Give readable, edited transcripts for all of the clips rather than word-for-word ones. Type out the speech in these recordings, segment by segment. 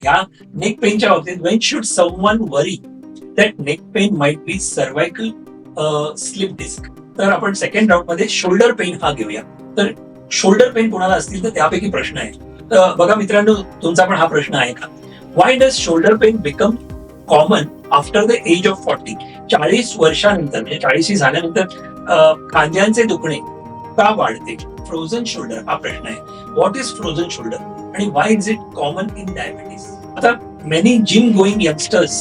या नेक पेनच्या बाबतीत when should someone worry that neck pain might be cervical slip disc. तर आपण सेकंड राऊंड मध्ये शोल्डर पेन हा घेऊया. तर शोल्डर पेन कोणाला असतील तर त्यापैकी प्रश्न आहे. तर बघा मित्रांनो, तुमचा पण हा प्रश्न आहे का? Why does shoulder pain become common after the age of 40? 40 वर्षानंतर म्हणजे 40 झाल्यानंतर खांद्यांचे दुखणे का वाढते? फ्रोझन शोल्डर हा प्रश्न आहे. व्हॉट इज फ्रोझन शोल्डर आणि Y is it common in diabetes? आता मेनी जिम गोईंग यंगस्टर्स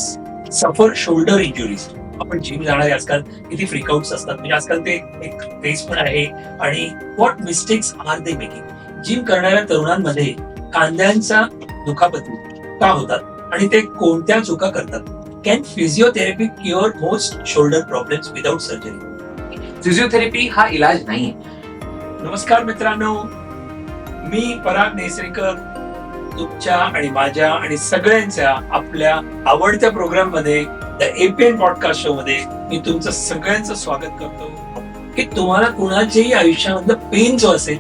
सफर शोल्डर इंजुरीज. आपण जिम जाणारे आजकाल किती फ्रीकआउट्स असतात, म्हणजे आजकाल ते एक क्रेज पण आहे. आणि what mistakes are they making? Gym करणाऱ्या तरुणांमध्ये खांद्यांच्या दुखापती का होतात आणि ते कोणत्या चुका करतात? Can physiotherapy cure most shoulder problems without surgery? Physiotherapy हा इलाज नाही. नमस्कार मित्रांनो, मी पराग नेसरेकर तुमच्या आणि माझ्या आणि सगळ्यांच्या आपल्या आवडत्या प्रोग्राम मध्ये द एपीएन पॉडकास्ट शो मध्ये मी तुमचं सगळ्यांचं स्वागत करतो. की तुम्हाला कुणाच्याही आयुष्यामधलं पेन जो असेल,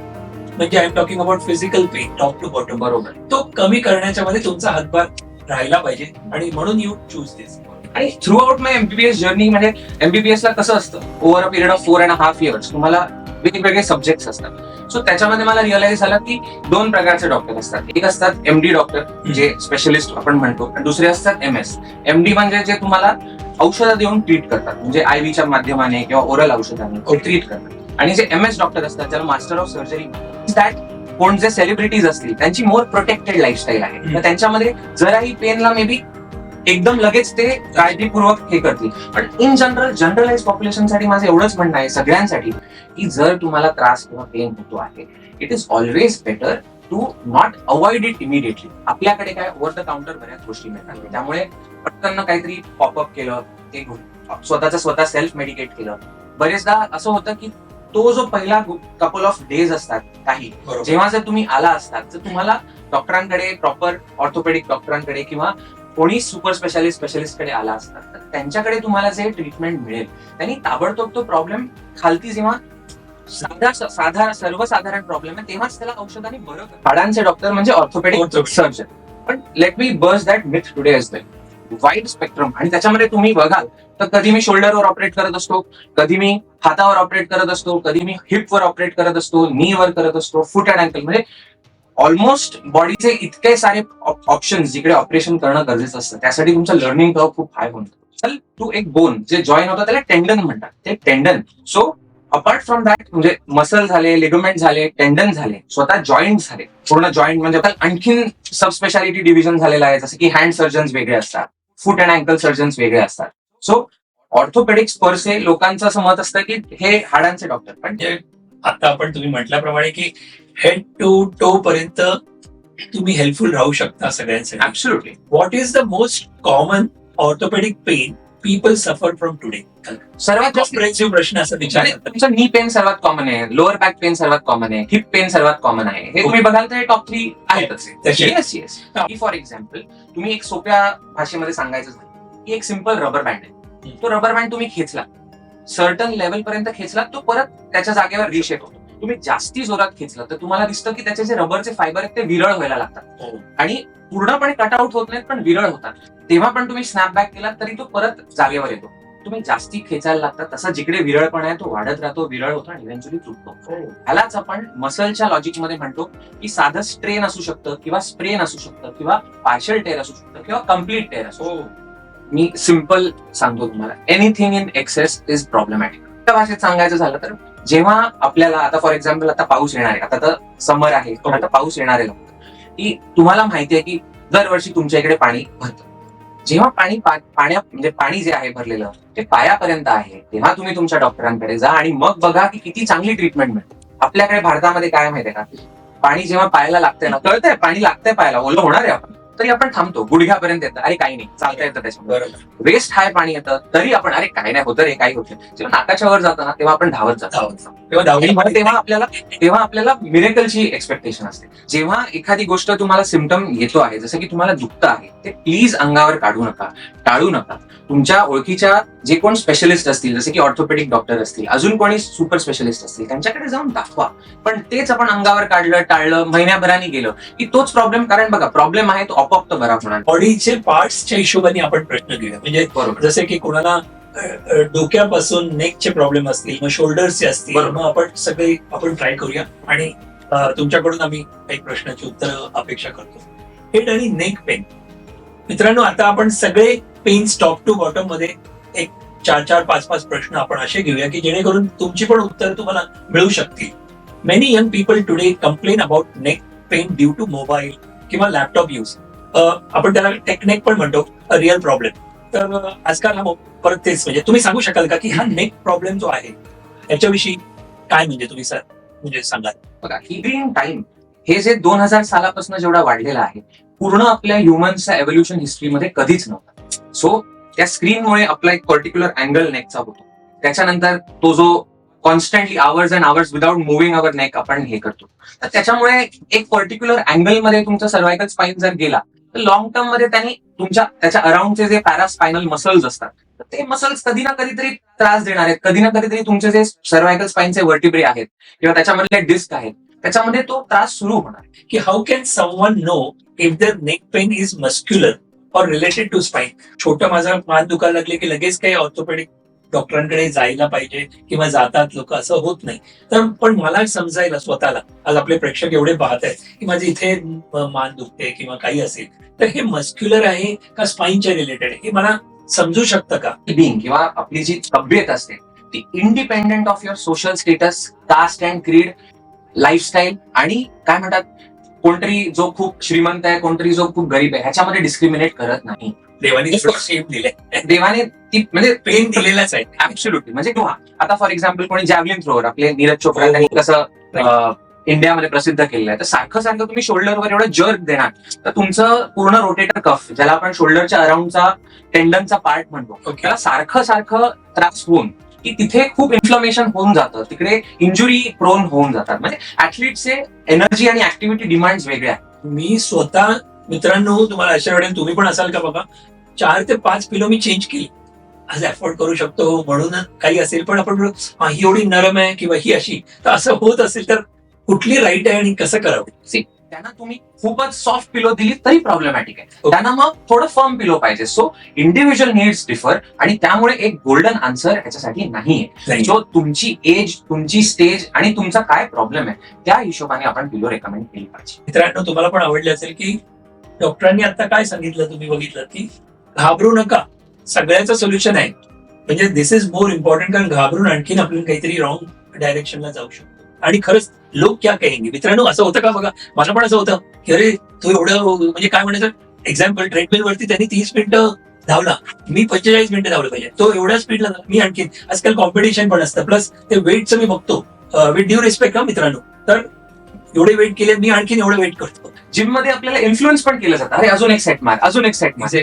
म्हणजे I am talking about physical pain top to bottom, बरोबर. तो कमी करण्याच्या मध्ये तुमचा हातभार राहिला पाहिजे आणि म्हणून यू चूज दिस. आणि थ्रू आउट माय एमबीबीएस जर्नी, म्हणजे एमबीबीएस ला कसं असतं, over a period of 4.5 years तुम्हाला वेगवेगळे सब्जेक्ट्स असतात. सो त्याच्यामध्ये मला रिअलाइज झालं की दोन प्रकारचे डॉक्टर असतात. एक असतात एमडी डॉक्टर, जे स्पेशलिस्ट आपण म्हणतो, आणि दुसरे असतात एमएस. एमडी म्हणजे जे तुम्हाला औषधं देऊन ट्रीट करतात, म्हणजे आयव्हीच्या माध्यमाने किंवा ओरल औषधाने ट्रीट करतात. आणि जे एमएस डॉक्टर असतात, ज्याला मास्टर ऑफ सर्जरी, दॅट कोण जे सेलिब्रिटीज असतील त्यांची मोर प्रोटेक्टेड लाईफस्टाईल आहे. तर त्यांच्यामध्ये जराही पेनला मे बी एकदम लगेच ते काळजीपूर्वक हे करतील. पण इन जनरलाइज पॉप्युलेशनसाठी माझं एवढंच म्हणणं आहे सगळ्यांसाठी, की जर तुम्हाला त्रास किंवा पेन होतो आहे, it is always better to not avoid it immediately. आपल्याकडे काय ओव्हर द काउंटर बऱ्याच गोष्टी मिळतात, त्यामुळे पटकन काहीतरी पॉपअप केलं, ते स्वतः सेल्फ मेडिकेट केलं. बरेचदा असं होतं की तो जो पहिला कपल ऑफ डेज असतात काही, जेव्हा जर तुम्ही आला असतात, जर तुम्हाला डॉक्टरांकडे, प्रॉपर ऑर्थोपेडिक डॉक्टरांकडे किंवा कोणी सुपर स्पेशालिस्ट कडे आला असतात, तर त्यांच्याकडे तुम्हाला जे ट्रीटमेंट मिळेल त्यांनी ताबडतोब तो प्रॉब्लेम खालती, जेव्हा सर्वसाधारण प्रॉब्लेम आहे तेव्हाच त्याला औषधाने बरं करतात. हाडांचे डॉक्टर म्हणजे ऑर्थोपेडिक सर्जन. पण let me burst that myth today as well. Wide spectrum, आणि त्याच्यामध्ये तुम्ही बघाल तर कधी मी शोल्डरवर ऑपरेट करत असतो, कधी मी हातावर ऑपरेट करत असतो, कधी मी हिपवर ऑपरेट करत असतो, नीवर करत असतो, फूट अँड अँकल, म्हणजे ऑलमोस्ट बॉडीचे इतके सारे ऑप्शन्स जिकडे ऑपरेशन करणं गरजेचं असतं. त्यासाठी तुमचं लर्निंग कर्व खूप हाय होतं. चल, तू एक बोन जे जॉईन होतं त्याला टेंडन म्हणतात, ते टेंडन. सो अपार्ट फ्रॉम दॅट, म्हणजे मसल झाले, लिगमेंट झाले, टेंडन झाले, स्वतः जॉईंट झाले, पूर्ण जॉईंट म्हणजे आणखीन सब स्पेशालिटी डिव्हिजन झालेलं आहे, जसं की हँड सर्जन्स वेगळे असतात, फूट अँड अँकल सर्जन्स वेगळे असतात. सो ऑर्थोपेडिक्स पर्से लोकांचं असं मत असतं की हे हाडांचे डॉक्टर. पण आता आपण तुम्ही म्हटल्याप्रमाणे की हेड टू टो पर्यंत तुम्ही हेल्पफुल राहू शकता सगळ्यांसाठी. Absolutely. What is the most common orthopaedic pain people suffer from today? सर्वात जास्त कॉम्प्रेहेन्सिव्ह प्रश्न असं विचारतात. तुमचं नी पेन सर्वात कॉमन आहे, लोअर बॅक पेन सर्वात कॉमन आहे, हिप पेन सर्वात कॉमन आहे. हे तुम्ही बघाल तर टॉप 3 आहेतच. येस. फॉर एक्झाम्पल, तुम्ही एक सोप्या भाषेमध्ये सांगायचं झालं की एक सिम्पल रबर बँड आहे. तो रबर बँड तुम्ही खेचला, सर्टन लेवल पर्यंत खेचला, तो परत त्याच्या जागेवर रिशेप होतो. तुम्ही जास्ती जोरात खेचलं तर तुम्हाला दिसतं की त्याचे जे रबरचे फायबर आहेत ते विरळ व्हायला लागतात आणि पूर्णपणे कटआउट होत नाहीत, पण विरळ होतात. तेव्हा पण तुम्ही स्नॅपबॅक केला तरी तो परत जागेवर येतो. तुम्ही जास्ती खेचायला लागतात तसा जिकडे विरळपणा आहे तो वाढत राहतो, विरळ होतो आणि इव्हेंच्युअली तुटतो. ह्यालाच आपण मसलच्या लॉजिक मध्ये म्हणतो की साधं स्ट्रेन असू शकतं किंवा स्प्रेन असू शकतं किंवा पार्शियल टेअर असू शकतं किंवा कम्प्लीट टेअर असू शकतं. मी सिम्पल सांगतो तुम्हाला, anything in excess is problematic. त्या भाषेत सांगायचं झालं तर जेव्हा आपल्याला आता फॉर एक्झाम्पल आता पाऊस येणार आहे, आता तर समर आहे, आता पाऊस येणार आहे, की तुम्हाला माहिती आहे की दरवर्षी तुमच्या इकडे पाणी भरतं. जेव्हा पाणी जे आहे भरलेलं ते पायापर्यंत आहे, तेव्हा तुम्ही तुमच्या डॉक्टरांकडे जा आणि मग बघा की किती चांगली ट्रीटमेंट मिळते. आपल्याकडे भारतामध्ये काय माहितीये का, पाणी जेव्हा पायाला लागतंय ना, कळतंय पाणी लागतंय पायाला, ओलं होणार आहे आपण, तरी आपण थांबतो, गुडघ्यापर्यंत येतं, अरे काही नाही, चालता येतं त्याच्यामध्ये. वेस्ट हाय पाणी येतं तरी आपण अरे काय नाही होतं रे, काही होत नाही. जेव्हा नाकाच्या वर जातं ना तेव्हा आपण धावत जातो. तेव्हा आपल्याला मिरेकलची एक्सपेक्टेशन असते. जेव्हा एखादी गोष्ट तुम्हाला सिम्पटम येतो आहे, जसं की तुम्हाला दुखतं आहे, ते प्लीज अंगावर काढू नका, टाळू नका. तुमच्या ओळखीच्या जे कोण स्पेशलिस्ट असतील, जसे की ऑर्थोपेडिक डॉक्टर असतील, अजून कोणी सुपर स्पेशलिस्ट असतील, त्यांच्याकडे जाऊन दाखवा. पण तेच आपण अंगावर काढलं, टाळलं, महिन्याभराने गेलं की तोच प्रॉब्लेम. कारण बघा, प्रॉब्लेम आहे तो आपोआप तो बरा होणार. बॉडीचे पार्ट्सच्या हिशोबाने आपण प्रश्न घेऊया. म्हणजे बरोबर. जसे की कोणाला डोक्यापासून नेकचे प्रॉब्लेम असतील, मग शोल्डर्सचे असतील, बरोबर. मग आपण ट्राय करूया आणि तुमच्याकडून आम्ही काही प्रश्नाची उत्तर अपेक्षा करतो. हेड आणि नेक पेन. मित्रांनो, आता आपण सगळे पेन्स टॉप टू बॉटम मध्ये एक 4-5 प्रश्न आपण असे घेऊया की जेणेकरून तुमची पण उत्तर तुम्हाला मिळू शकतील. Many young people today complain about neck pain due to mobile किंवा लॅपटॉप यूज. आपण त्याला टेकनेक पण म्हणतो, रिअल प्रॉब्लेम. तर आजकाल हा परत तेच, म्हणजे तुम्ही सांगू शकाल का की हा नेक प्रॉब्लेम जो आहे याच्याविषयी काय म्हणजे तुम्ही सर म्हणजे सांगाल? बघा, स्क्रीन टाइम हे जे 2000 सालापासून जेवढा वाढलेला आहे, पूर्ण आपल्या ह्युमन्सच्या एव्होल्युशन हिस्ट्रीमध्ये कधीच नव्हता. सो त्या स्क्रीनमुळे आपला एक पर्टिक्युलर अँगल नेकचा होतो. त्याच्यानंतर तो जो constantly hours and hours without moving our neck आपण हे करतो, तर त्याच्यामुळे एक पर्टिक्युलर अँगल मध्ये तुमचा सर्व्हायकल स्पाईन जर गेला तर लॉंग टर्म मध्ये त्यांनी त्याच्या अराउंडचे जे पॅरास्पायनल मसल्स असतात, तर ते मसल्स कधी ना कधीतरी त्रास देणार आहेत. कधी ना कधीतरी तुमचे जे सर्व्हायकल स्पाईनचे वर्टिब्रे आहेत किंवा त्याच्यामधले डिस्क आहेत, त्याच्यामध्ये तो त्रास सुरू होणार. की how can someone know if their neck pain is muscular or related to spine? छोटं माझं मान दुखायला लागले की लगेच काही ऑर्थोपेडिक डॉक्टरांकडे जायला पाहिजे किंवा जातात लोक, असं होत नाही. तर पण मला समजायला स्वतःला, आज आपले प्रेक्षक एवढे पाहत आहेत की माझे इथे मान दुखते किंवा काही असेल, तर हे मस्क्युलर आहे का स्पाइनच्या रिलेटेड, हे मला समजू शकतं का? बिंग किंवा आपली जी तब्येत असते ती independent of your social status, caste and creed, lifestyle आणि काय म्हणतात, कोणतरी जो खूप श्रीमंत आहे, कोणतरी जो खूप गरीब आहे, ह्याच्यामध्ये डिस्क्रिमिनेट करत नाही. देवाने शेप दिले, देवाने ती म्हणजे पेन दिलेलाच आहे. ऍब्सोल्युटली. म्हणजे आता फॉर एक्झाम्पल कोणी जॅव्हलिन थ्रोअर, आपले नीरज चोप्रा त्यांनी कसं इंडियामध्ये प्रसिद्ध केलेलं आहे, तर सारखं तुम्ही शोल्डरवर एवढं जर्क देणार तर तुमचं पूर्ण रोटेटर कफ, ज्याला आपण शोल्डरच्या अराउंडचा टेंडनचा पार्ट म्हणतो, त्याला सारखं त्रास होऊन की तिथे खूप इन्फ्लमेशन होऊन जातं, तिकडे इंजुरी प्रोन होऊन जातात. म्हणजे ऍथलीटचे एनर्जी आणि ऍक्टिव्हिटी डिमांड वेगळ्या आहेत. मी स्वतः मित्रांनो, तुम्हाला अशा वेळेला तुम्ही पण असाल का बाबा, 4 ते 5 किलो मी चेंज केली. आज अफोर्ड करू शकतो म्हणून काही असेल, पण आपण ही एवढी नरम आहे किंवा ही अशी, तर असं होत असेल तर कुठली राईट आहे आणि कसं करावं? त्यांना तुम्ही खूपच सॉफ्ट पिलो दिली तरी प्रॉब्लेमॅटिक आहे, त्यांना मग थोडं फर्म पिलो पाहिजे. सो इंडिव्हिज्युअल नीड्स डिफर आणि त्यामुळे एक गोल्डन आन्सर ह्याच्यासाठी नाहीये. जो तुमची एज, तुमची स्टेज आणि तुमचा काय प्रॉब्लेम आहे त्या हिशोबाने आपण पिलो रेकमेंड केली पाहिजे. मित्रांनो, तुम्हाला पण आवडले असेल की डॉक्टरांनी आता काय सांगितलं, तुम्ही बघितलं की घाबरू नका, सगळ्याचं सोल्युशन आहे. म्हणजे दिस इज मोर इम्पॉर्टंट, कारण घाबरून आणखीन आपण काहीतरी रॉंग डायरेक्शनला जाऊ शकतो. आणि खरंच लोक क्या कहेंगे. मित्रांनो, असं होतं का बघा, मला पण असं होतं की अरे तू एवढं, म्हणजे काय म्हणायचं, एक्झाम्पल ट्रेडमिल वरती त्यांनी 30 मिनिटं धावला, मी 45 मिनिटं धावलं पाहिजे, तो एवढ्या स्पीडला मी आणखीन. आजकाल कॉम्पिटिशन पण असतं, प्लस ते वेटचं मी बघतो, विथ ड्यू रिस्पेक्ट मित्रांनो, तर एवढे वेट केले, मी आणखीन एवढं वेट करतो. जिम मध्ये आपल्याला इन्फ्लुएन्स पण केलं जातं, अरे अजून एक सेट मार, अजून एक सेट मार.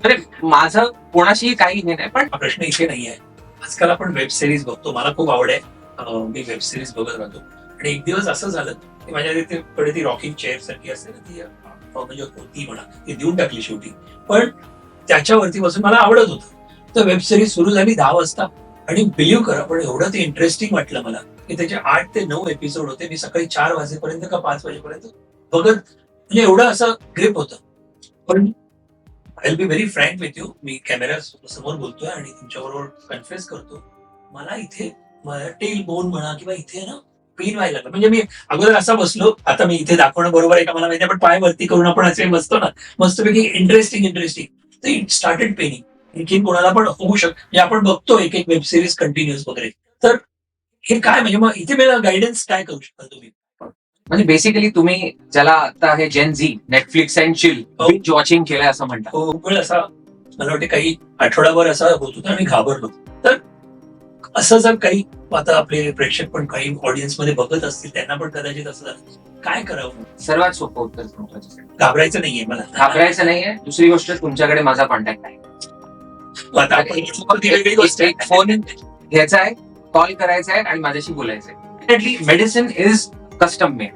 अरे माझं कोणाशी काही नाही, पण हा प्रश्न इथे नाही आहे. आजकाल आपण वेब सिरीज बघतो, मला खूप आवड आहे, मी वेब सिरीज बघत राहतो. आणि एक दिवस असं झालं की माझ्या तिथे ती रॉकिंग चेअर सारखी असते ना, ती म्हणजे होती म्हणा, ती देऊन टाकली शेवटी. पण त्याच्यावरती बसून मला आवडत होतं. तर वेब सिरीज सुरू झाली 10 वाजता, आणि बिलीव्ह करा, पण एवढं ते इंटरेस्टिंग वाटलं मला की त्याचे 8 ते 9 एपिसोड होते. मी सकाळी 4 वाजेपर्यंत का 5 वाजेपर्यंत बघत, म्हणजे एवढं असं ग्रिप होतं. पण I will be very frank with you, me camera समोर बोलतोय आणि तुमच्याबरोबर कन्फ्युज करतो, मला इथे टेल बोन म्हणा किंवा इथे ना पेन व्हायला लागलं. म्हणजे मी अगोदर असा बसलो, आता मी इथे दाखवणं बरोबर आहे का मला माहिती, पण पाय वरती करून आपण असे बसतो ना मस्तपैकी, इंटरेस्टिंग तर इट स्टार्टेड पेनिंग. आणखीन कोणाला पण होऊ शकतं, म्हणजे आपण बघतो एक वेब सिरीज कंटिन्युअस वगैरे. तर हे काय, म्हणजे मग इथे मला गायडन्स काय करू शकता तुम्ही? म्हणजे बेसिकली तुम्ही ज्याला आता हे gen Z, Netflix and chill binge watching केलंय असं म्हणतात. खूप वेळ असा मला वाटते काही आठवडाभर असा होत होता आणि घाबरलो. तर असं जर काही आता आपले प्रेक्षक पण काही ऑडियन्स मध्ये बघत असतील, त्यांना पण कदाचित असं झालं, काय करावं? सर्वात सोपं उत्तर घाबरायचं नाहीये, मला घाबरायचं नाहीये. दुसरी गोष्ट, तुमच्याकडे माझा कॉन्टॅक्ट आहे. आता आपण वेगळी गोष्ट आहे, एक फोन घ्यायचा आहे, कॉल करायचा आहे आणि माझ्याशी बोलायचंय. मेडिसिन इज कस्टम मेड,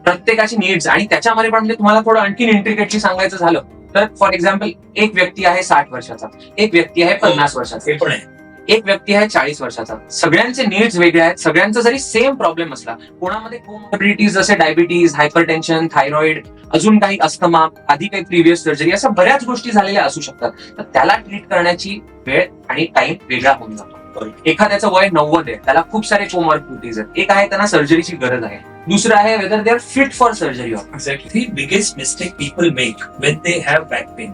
प्रत्येकाची नीड्स. आणि त्याच्यामध्ये पण म्हणजे तुम्हाला थोडं आणखीन इंट्रिकेटली सांगायचं झालं तर, फॉर एक्झाम्पल, एक व्यक्ती आहे 60 वर्षाचा, एक व्यक्ती आहे 50 वर्षाचा. हे पण आहे. एक व्यक्ती आहे 40 वर्षाचा, सगळ्यांचे नीड्स वेगळे आहेत, सगळ्यांचा जरी सेम प्रॉब्लेम असला, कोणामध्ये कोमॉर्बिडिटीज जसे डायबिटीज, हायपरटेन्शन, थायरॉइड, अजून काही अस्थमा, आधी काही प्रिव्हियस सर्जरी, अशा बऱ्याच गोष्टी झालेल्या असू शकतात. तर त्याला ट्रीट करण्याची वेळ आणि टाइम वेगळा होऊन जातो. एखाद्याचं वय 90 आहे, त्याला खूप सारे कोमॉर्बिडिटीज आहेत. एक आहे त्यांना सर्जरीची गरज आहे, दुसरं आहे whether they are fit for surgery. Exactly. Biggest mistake people make when they have back pain.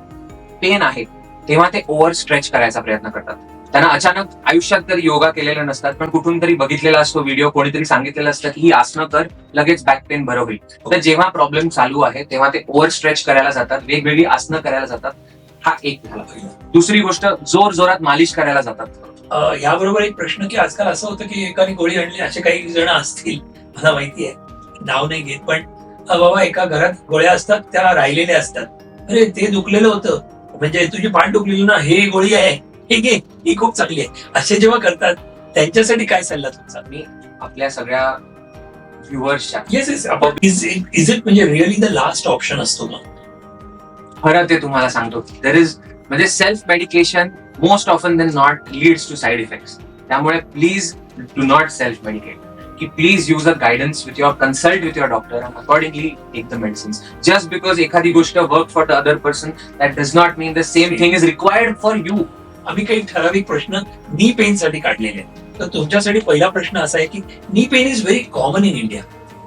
Pain आहे तेव्हा ते ओव्हर स्ट्रेच करायचा प्रयत्न करतात. त्यांना अचानक आयुष्यात कधी योगा केलेले नसतात, पण कुठून तरी बघितलेला असतो व्हिडिओ, कोणीतरी सांगितलेलं असतं की ही आसनं कर, लगेच बॅक पेन बरं होईल. तर जेव्हा प्रॉब्लेम चालू आहे तेव्हा ते ओव्हर स्ट्रेच करायला जातात, वेगवेगळी आसनं करायला जातात. हा एक झाला. दुसरी गोष्ट, जोर जोरात मालिश करायला जातात. याबरोबर एक प्रश्न की आजकाल असं होतं की एकाने गोळी आणली, असे काही जण असतील, मला माहिती आहे, नाव नाही घेत, पण बाबा एका घरात गोळ्या असतात, त्या राहिलेल्या असतात. अरे ते दुखलेलं होतं, म्हणजे तुझी पाठ दुखलेली ना, हे गोळी आहे, हे घे, ही खूप चांगली आहे, असे जेव्हा करतात त्यांच्यासाठी काय सल्ला तुमचा? मी आपल्या सगळ्या व्ह्युअर्सच्या येस येस. इज इट म्हणजे रिअली द लास्ट ऑप्शन असतो ना? खरं ते तुम्हाला सांगतो, देर इज म्हणजे self medication most often than not leads to side effects. त्यामुळे please do not self medicate. की please use a guidance with your consult with your doctor and accordingly take the medicines. Just because एखादी गोष्ट work for the other person, that does not mean the same thing is required for you. आम्ही काही ठराविक प्रश्न knee pain साठी काढलेले आहेत. तर तुमच्यासाठी पहिला प्रश्न असा आहे की knee pain is very common in India,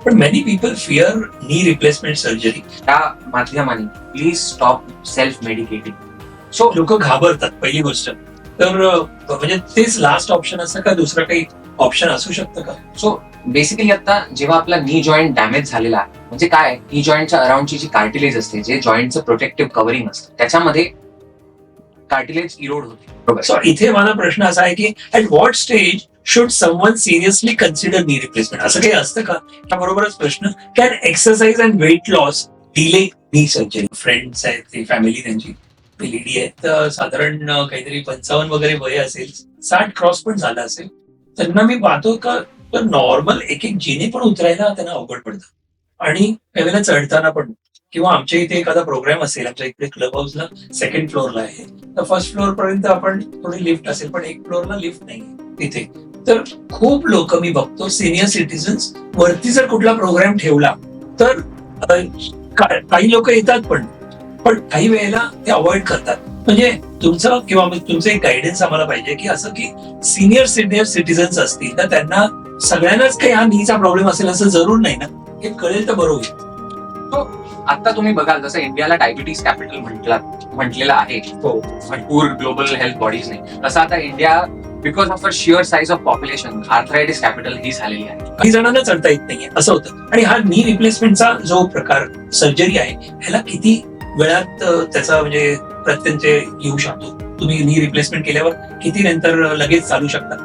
पण many people fear knee replacement surgery. त्या माध्यमाने please stop self medicating. So लोक घाबरतात, पहिली गोष्ट. तर म्हणजे तेच लास्ट ऑप्शन असं का दुसरं काही ऑप्शन असू शकतं का? सो बेसिकली आता जेव्हा आपला नी जॉईंट डॅमेज झालेला आहे, म्हणजे काय, नी जॉईंटच्या अराउंडची जी कार्टिलेज असते, जे जॉईंटचं प्रोटेक्टिव्ह कव्हरिंग असतं, त्याच्यामध्ये कार्टिलेज इरोड होते. सो इथे माझा प्रश्न असा आहे की at what stage should someone seriously consider knee replacement? असं काही असतं का? त्याबरोबरच प्रश्न, can exercise and weight loss delay knee surgery? Friends आहेत, ती फॅमिली त्यांची लेडी आहे, तर साधारण काहीतरी 55 वगैरे वय असेल, 60 क्रॉस पण झाला असेल. त्यांना मी पाहतो का नॉर्मल एक एक जिने पण उतरायला त्यांना अवघड पडतं, आणि काही वेळेला चढताना पण. किंवा आमच्या इथे एखादा प्रोग्राम असेल, आमच्या इकडे क्लब हाऊसला 2nd फ्लोअरला आहे, तर 1st फ्लोअर पर्यंत आपण थोडी लिफ्ट असेल, पण 1 फ्लोअरला लिफ्ट नाही तिथे. तर खूप लोक मी बघतो, सिनियर सिटीजन्स वरती जर कुठला प्रोग्राम ठेवला तर काही लोक येतात, पण काही वेळेला ते अवॉइड करतात. म्हणजे तुमचं किंवा तुमचं एक गायडन्स आम्हाला पाहिजे की असं की सिनियर सिटीजन्स असतील तर त्यांना सगळ्यांनाच काही हा नीचा प्रॉब्लेम असेल असं जरूर नाही ना, हे कळेल तर बरं होईल. आता तुम्ही बघाल, जसं इंडियाला डायबिटीज कॅपिटल म्हटलेलं आहे भरपूर ग्लोबल हेल्थ बॉडीजने, तसं आता India because of a sheer size of population arthritis capital ही झालेली आहे. काही जणांना चढता येत नाहीये असं होतं. आणि हा नी रिप्लेसमेंटचा जो प्रकार सर्जरी आहे, ह्याला किती वेळात त्याचा म्हणजे प्रत्यंचे येऊ शकतो? तुम्ही नी रिप्लेसमेंट केल्यावर किती नंतर लगेच चालू शकता?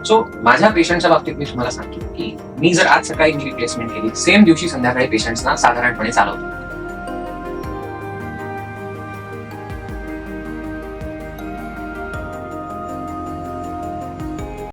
सो माझ्या पेशंटच्या बाबतीत मी तुम्हाला सांगतो की मी जर आज सकाळी नी रिप्लेसमेंट केली, सेम दिवशी संध्याकाळी पेशंट्सना साधारणपणे चालवतो.